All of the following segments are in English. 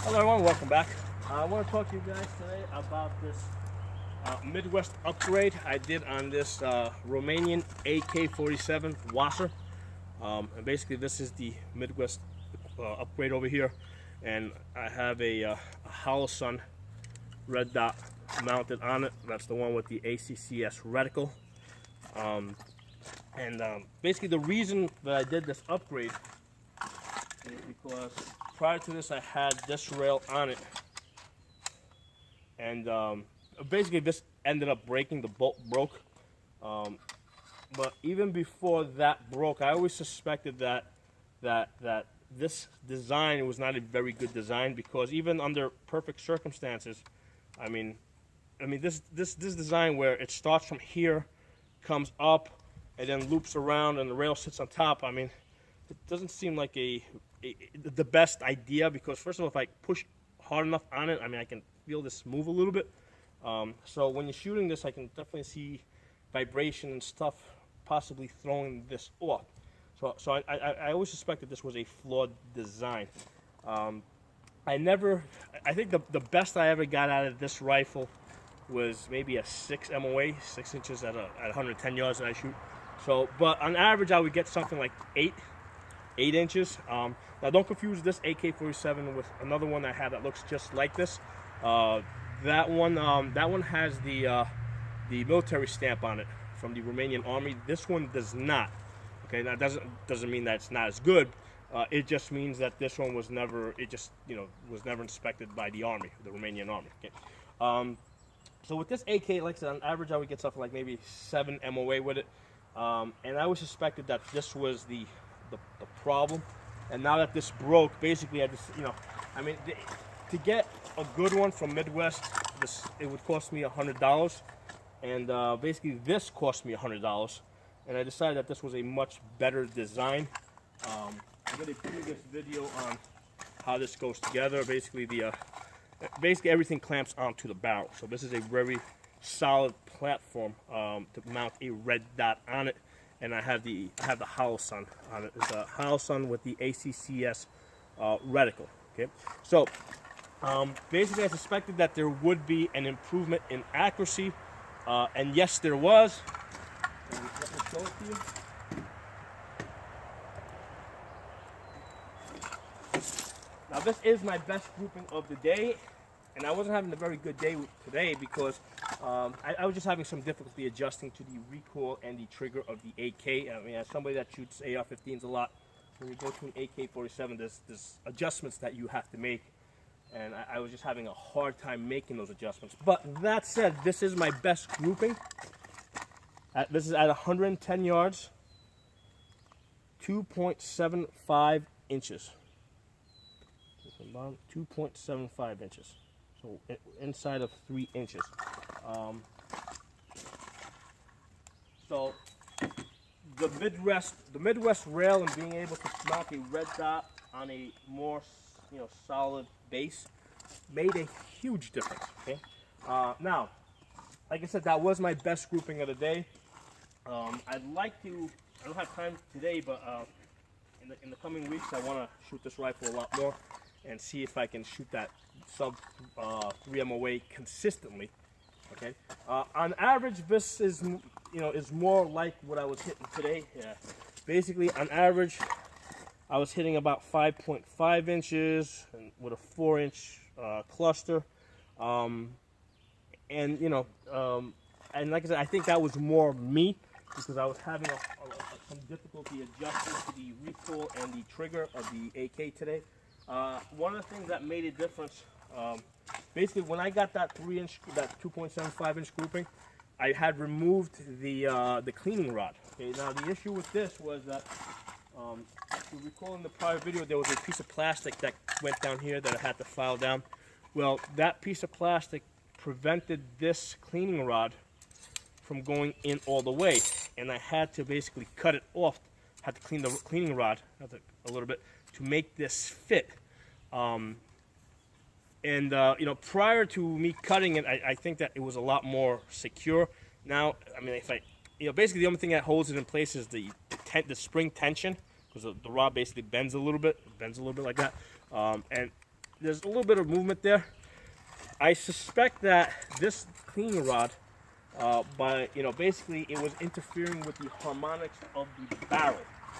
Hello everyone, welcome back. I want to talk to you guys today about this Midwest upgrade I did on this Romanian AK-47 WASR. And basically this is the Midwest upgrade over here. And I have a Hollow Sun red dot mounted on it. That's the one with the ACCS reticle. Basically the reason that I did this upgrade is because prior to this I had this rail on it, and basically this ended up breaking. The bolt broke, but even before that broke, I always suspected that this design was not a very good design, because even under perfect circumstances, I mean this design where it starts from here, comes up, and then loops around, and the rail sits on top. I mean, it doesn't seem like the best idea, because first of all, if I push hard enough on it, I mean, I can feel this move a little bit. So when you're shooting this, I can definitely see vibration and stuff possibly throwing this off. So I always suspected this was a flawed design. I think the best I ever got out of this rifle was maybe a 6 MOA, 6 inches at 110 yards that I shoot. So, but on average, I would get something like 8 inches. Now, don't confuse this AK-47 with another one I have that looks just like this. That one has the military stamp on it from the Romanian Army. This one does not. Okay, that doesn't mean that it's not as good. It just means that this one was never. It just was never inspected by the Army, the Romanian Army. Okay. So with this AK, like I said, on average I would get something like maybe 7 MOA with it. And I always suspected that this was the problem. And now that this broke, basically I just, to get a good one from Midwest, it would cost me $100. And basically this cost me $100. And I decided that this was a much better design. I'm going to do this video on how this goes together. Basically basically everything clamps onto the barrel. So this is a very solid platform to mount a red dot on it. And I have the Hollow Sun on it. It's a Hollow Sun with the ACCS reticle. Okay, so basically I suspected that there would be an improvement in accuracy, and yes, there was. And let me show it to you. Now this is my best grouping of the day, and I wasn't having a very good day today because I was just having some difficulty adjusting to the recoil and the trigger of the AK. I mean, as somebody that shoots AR-15s a lot, when you go to an AK-47, there's adjustments that you have to make, and I was just having a hard time making those adjustments. But that said, this is my best grouping. This is at 110 yards, 2.75 inches. 2.75 inches. So inside of 3 inches. So the Midwest rail and being able to mount a red dot on a more solid base made a huge difference. Okay. Now, like I said, that was my best grouping of the day. I'd like to. I don't have time today, but in the coming weeks, I want to shoot this rifle a lot more and see if I can shoot that sub 3 MOA consistently. Okay. On average, this is more like what I was hitting today. Yeah. Basically, on average, I was hitting about 5.5 inches with a 4-inch cluster, and and like I said, I think that was more me because I was having some difficulty adjusting to the recoil and the trigger of the AK today. One of the things that made a difference, basically when I got that 2.75 inch grouping, I had removed the cleaning rod. Okay, now the issue with this was that, if you recall in the prior video, there was a piece of plastic that went down here that I had to file down. Well, that piece of plastic prevented this cleaning rod from going in all the way, and I had to basically cut it off. Had to clean the cleaning rod a little bit to make this fit. Prior to me cutting it, I think that it was a lot more secure. Now, I mean, if I, basically the only thing that holds it in place is the spring tension, because the rod basically bends a little bit like that. And there's a little bit of movement there. I suspect that this cleaning rod, basically it was interfering with the harmonics of the barrel.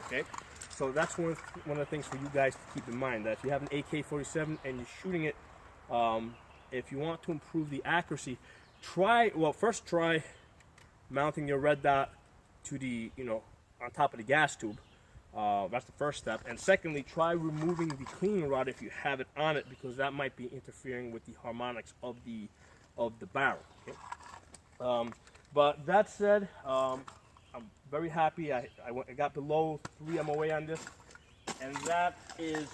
Okay, so that's one of the things for you guys to keep in mind, that if you have an AK-47 and you're shooting it, if you want to improve the accuracy, first try mounting your red dot to the, on top of the gas tube. That's the first step. And secondly, try removing the cleaning rod if you have it on it, because that might be interfering with the harmonics of the barrel. Okay? But that said, I'm very happy. I got below 3 MOA on this, and that is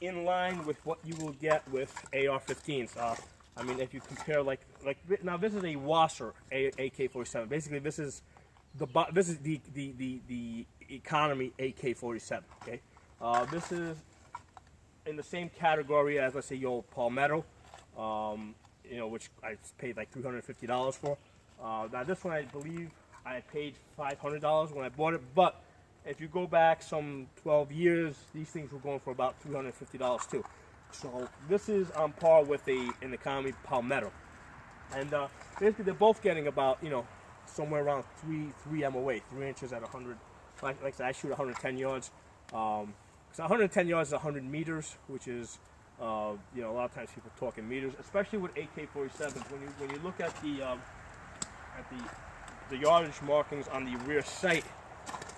in line with what you will get with AR-15s. I mean, if you compare now, this is a WASR AK-47. Basically, this is the economy AK-47. Okay, this is in the same category as, let's say, your Palmetto, which I paid like $350 for. Now this one, I believe I paid $500 when I bought it, but if you go back some 12 years, these things were going for about $350 too. So this is on par with an economy Palmetto, and basically they're both getting about somewhere around 3 MOA, 3 inches at 100. Like I said, I shoot 110 yards. So 110 yards is 100 meters, which is a lot of times people talk in meters, especially with AK-47s. When you look at the yardage markings on the rear sight,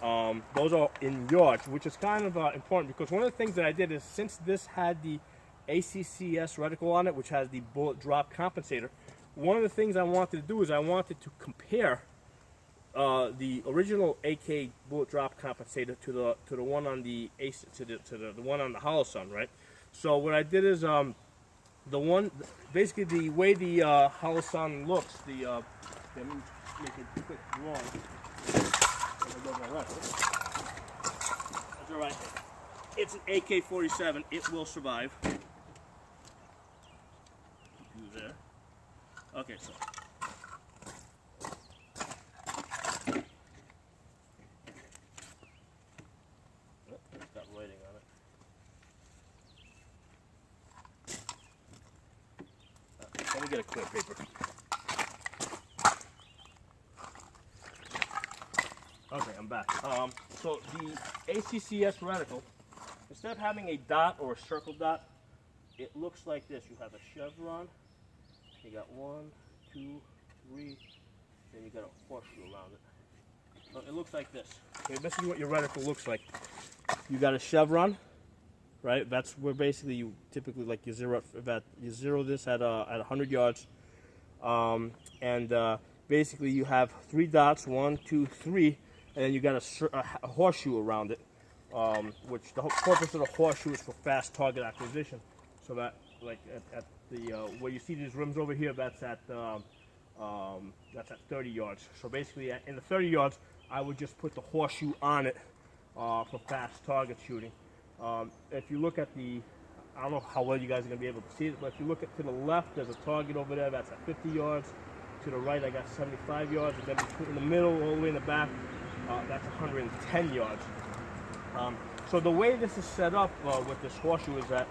those are in yards, which is kind of important, because one of the things that I did is, since this had the ACCS reticle on it, which has the bullet drop compensator, one of the things I wanted to do is I wanted to compare the original AK bullet drop compensator to the one on the the one on the Holosun, right? So what I did is basically the way the Holosun looks, let me make it quick drawing. That's all right. It's an AK-47. It will survive. There. Okay, so. It's got writing on it. Let me get a clear paper. Okay, I'm back. So the ACCS reticle, instead of having a dot or a circle dot, it looks like this. You have a chevron. You got 1, 2, 3, then you got a horseshoe around it. So it looks like this. Okay, this is what your reticle looks like. You got a chevron, right? That's where basically you typically you zero this at 100 yards, and basically you have 3 dots, 1, 2, 3, and then you got a horseshoe around it, which the purpose of the horseshoe is for fast target acquisition, so that at the where you see these rims over here, that's at 30 yards. So basically, in the 30 yards, I would just put the horseshoe on it for fast target shooting. If you look at I don't know how well you guys are going to be able to see it, but if you look to the left, there's a target over there that's at 50 yards. To the right, I got 75 yards, and then in the middle, all the way in the back, that's 110 yards. So the way this is set up with this horseshoe is that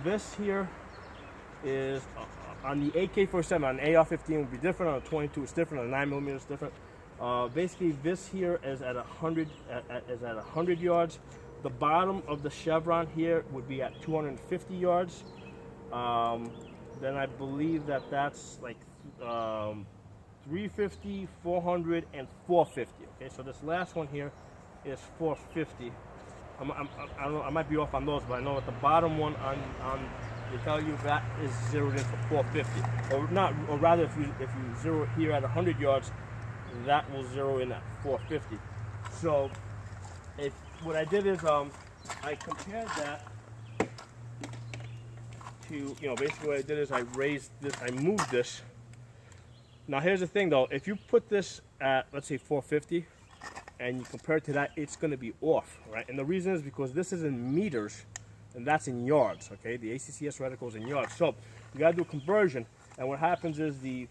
this here is on the AK-47, on an AR-15 would be different, on a 22 it's different, on a 9mm it's different. Basically, this here is at 100 yards. The bottom of the chevron here would be at 250 yards. Then I believe that's like 350, 400, and 450. Okay, so this last one here is 450. I don't know, I might be off on those, but I know at the bottom one they tell you that is zeroed in for 450, or not, or rather, if you zero it here at 100 yards, that will zero in at 450. So, what I did is I compared that to, basically what I did is I raised this, I moved this. Now here's the thing though, if you put this at, let's say 450, and you compare it to that, it's going to be off, right? And the reason is because this is in meters, and that's in yards, okay? The ACCS reticle is in yards. So you got to do a conversion, and what happens is the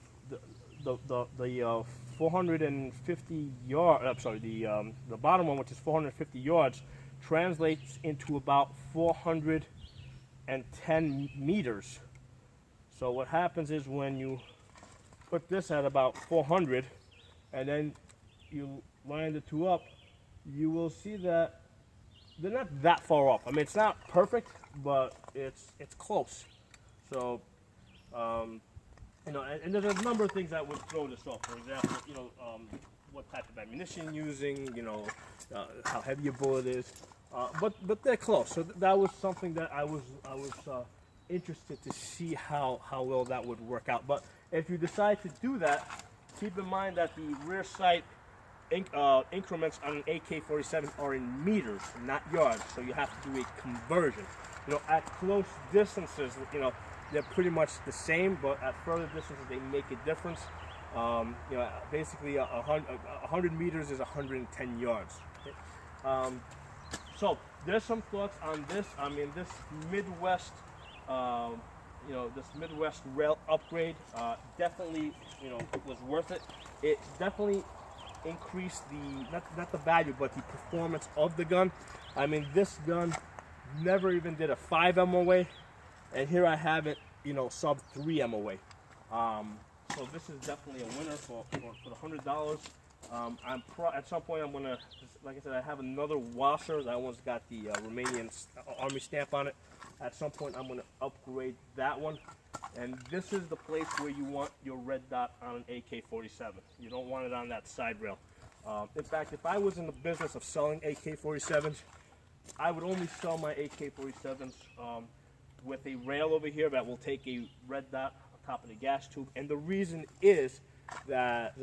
450 yard, the bottom one, which is 450 yards, translates into about 450 110 meters. So what happens is when you put this at about 400 and then you line the two up, you will see that they're not that far off. I mean, it's not perfect, but it's close. So, you know, and there's a number of things that would throw this off. For example, you know, what type of ammunition you're using, you know, how heavy your bullet is. But they're close. So that was something that I was interested to see how well that would work out. But if you decide to do that, keep in mind that the rear sight increments on an AK-47 are in meters, not yards. So you have to do a conversion. You know, at close distances, you know, they're pretty much the same, but at further distances they make a difference. You know, basically 100 meters is 110 yards. Okay? So there's some thoughts on this. I mean, this Midwest, you know, this Midwest rail upgrade definitely, you know, was worth it. It definitely increased the not the value, but the performance of the gun. I mean, this gun never even did a 5 MOA, and here I have it, you know, sub 3 MOA. So this is definitely a winner for the $100. At some point I'm gonna, like I said, I have another WASR. That one's got the Romanian Army stamp on it. At some point I'm gonna upgrade that one. And this is the place where you want your red dot on an AK-47. You don't want it on that side rail. In fact, if I was in the business of selling AK-47s, I would only sell my AK-47s with a rail over here that will take a red dot on top of the gas tube. And the reason is that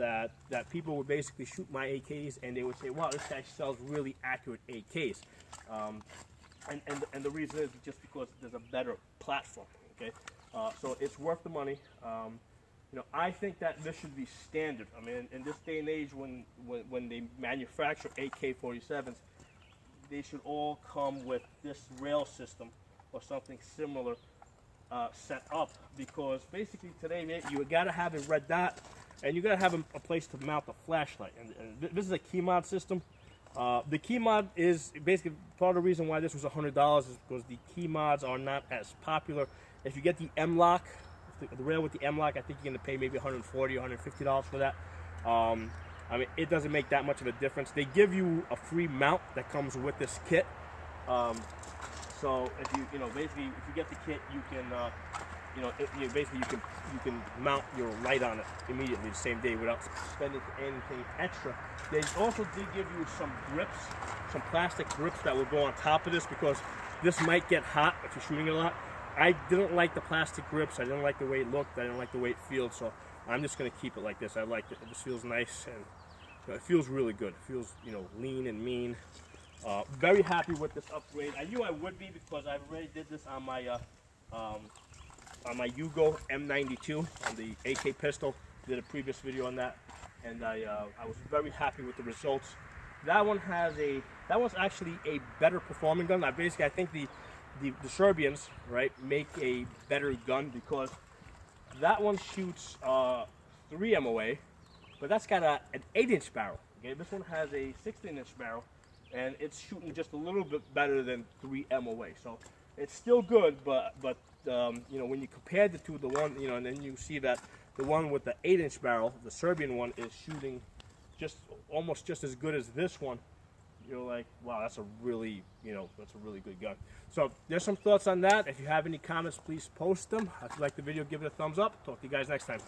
people would basically shoot my AKs and they would say, wow, this guy sells really accurate AKs. And the reason is just because there's a better platform. Okay, so it's worth the money. You know, I think that this should be standard. I mean, in this day and age, when they manufacture AK-47s, they should all come with this rail system or something similar set up, because basically today you gotta have a red dot and you gotta have a place to mount the flashlight. And this is a key mod system. The key mod is basically part of the reason why this was $100 is because the key mods are not as popular. If you get the M-lock, the rail with the M-lock, I think you're gonna pay maybe $140 or $150 for that. I mean, it doesn't make that much of a difference. They give you a free mount that comes with this kit. So if you know, basically, if you get the kit, you can, you know, basically you can mount your light on it immediately the same day without spending anything extra. They also did give you some grips, some plastic grips that will go on top of this, because this might get hot if you're shooting a lot. I didn't like the plastic grips. I didn't like the way it looked. I didn't like the way it feels. So I'm just going to keep it like this. I like it. It just feels nice, and you know, it feels really good. It feels, you know, lean and mean. Very happy with this upgrade. I knew I would be because I already did this on my Yugo M92 on the AK pistol. Did a previous video on that, and I was very happy with the results. That one's actually a better performing gun. I think the Serbians, right, make a better gun, because that one shoots 3 MOA, but that's got an 8-inch barrel. Okay, this one has a 16-inch barrel, and it's shooting just a little bit better than 3 MOA. So it's still good, but you know, when you compare the two, the one, you know, and then you see that the one with the 8-inch barrel, the Serbian one, is shooting almost just as good as this one. You're like, wow, that's a really good gun. So there's some thoughts on that. If you have any comments, please post them. If you like the video, give it a thumbs up. Talk to you guys next time.